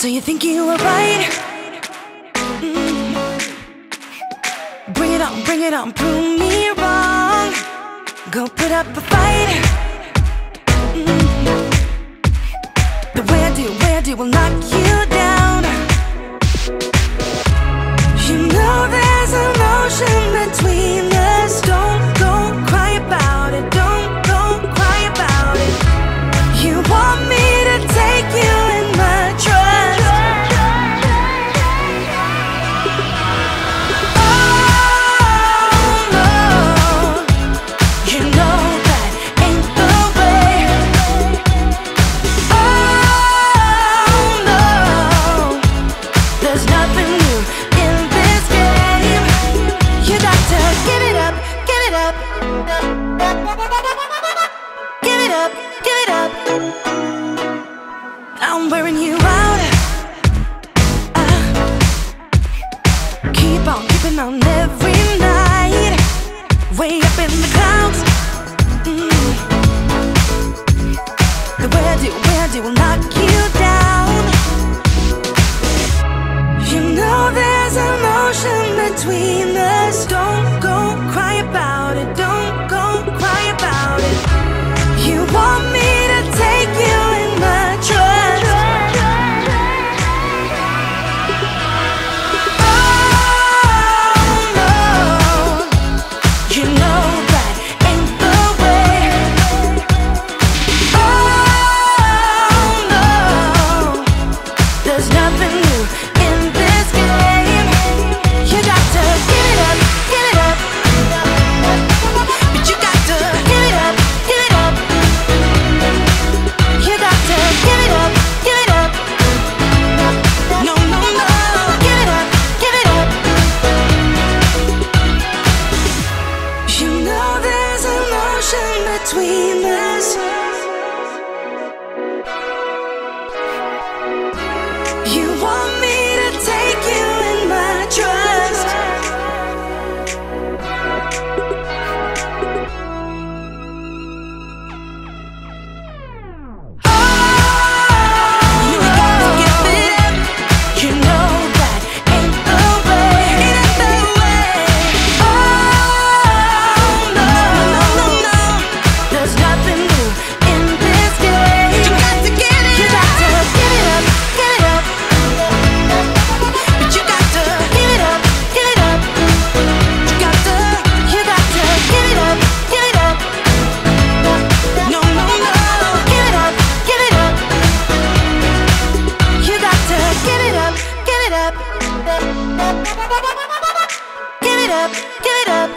So you think you were right? Bring it on, prove me wrong. Go put up a fight. The way I do will knock you down. You know there's an ocean between us. Don't go cry about it. Don't go cry about it. You want me to take you in my trust. Oh no, you know that ain't the way. Oh no, there's nothing new in this game. You got to give it up, give it up. Give it up, give it up. I'm wearing you out. Keep on keeping on every night. Way up in the clouds. The way I do will knock you down. You know there's an ocean between us. Don't go cry about it. Don't go cry about it. You want me to take you in my trust. Oh no, you know that ain't the way. Oh no, there's nothing new in this game. You got to give it up, give it up. But you got to give it up, give it up. You got to give it up, give it up. No, no, no, give it up, give it up. You know there's an ocean between us. You want me to take you in my trust. You got to give it up. You know that ain't the way. It ain't the way. Oh no, no, no, no. There's nothing new in this game. You got to get it. You got to give it up, give it up. But you got to give it up, give it up. You got to give it up, give it up. No, no, no, give it up, give it up. You got to give it up, give it up. Give it up, give it up.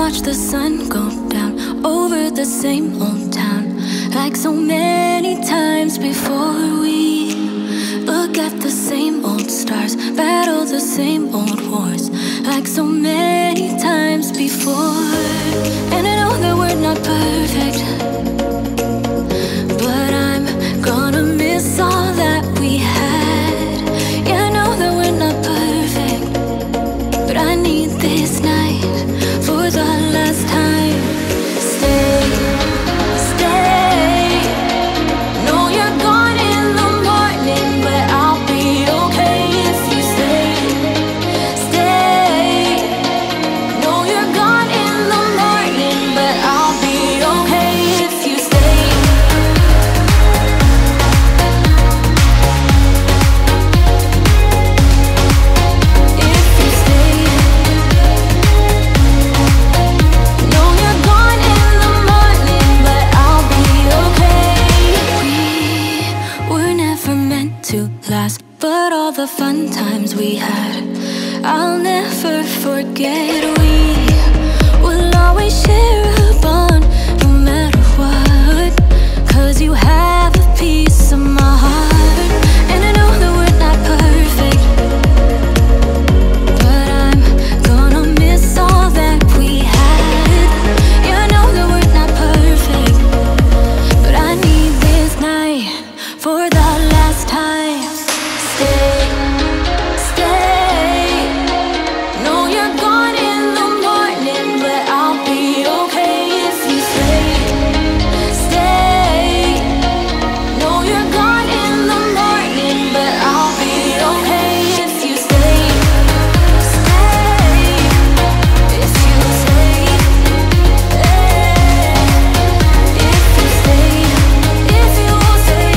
watch the sun go down over the same old town, like so many times before. We look at the same old stars, battle the same old wars, like so many times before. And I know that we're not perfect, but I'm gonna miss all that we had. Yeah, I know that we're not perfect, but I need this night for the last time. Stay, stay. No, you're gone in the morning, but I'll be okay if you stay. Stay. No, you're gone in the morning, but I'll be okay if you stay. If you stay. No, you're gone in the morning, but I'll be okay. We were never meant to last, but all the fun times we had, I'll never forget. We will always share a bond, no matter what, 'cause you have a piece of my heart. And I know that we're not perfect, but I'm gonna miss all that we had. Yeah, I know that we're not perfect, but I need this night for the last time. Stay, stay. No, you're gone in the morning, but I'll be okay if you stay. Stay. No, you're gone in the morning, but I'll be okay if you stay. Stay. If you stay. If you stay. If you stay.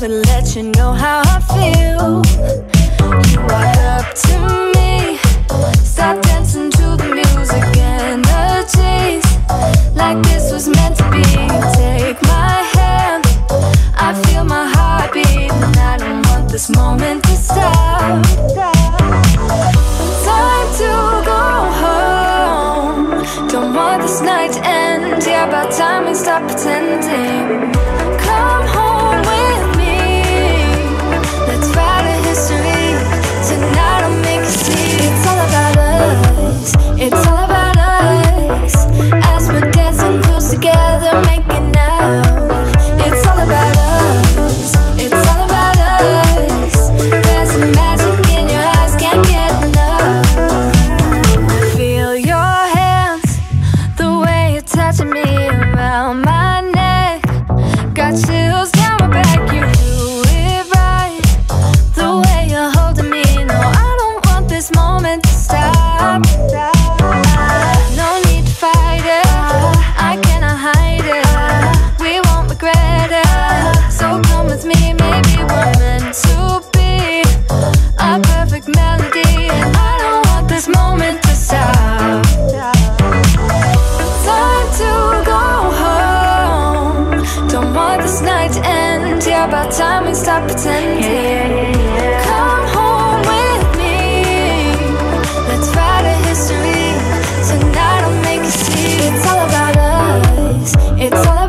to let you know how I feel. You walk up to me, start dancing to the music and the chase, like this was meant to be. Take my hand, I feel my heart beat, and I don't want this moment to stop. Time to go home, don't want this night to end. Yeah, about time we stop pretending. Come home with me, let's write a history. Tonight I'll make you see. It's all about us, it's all about us. As we're dancing close together, making out. It's all about us, it's all about us. There's some magic in your eyes, can't get enough. Feel your hands, the way you're touching me around my neck. Got chills down my back, you do it right. The way you're holding me, no, I don't want this moment to stop. No need to fight it, I cannot hide it. We won't regret it, so come with me, maybe we're meant to be. A perfect melody, and I don't want this moment to stop. Time to go home, don't want this night to end. Yeah, about time we stop pretending. Come home with me, let's write a history. Tonight I'll make you see. It's all about us, it's all about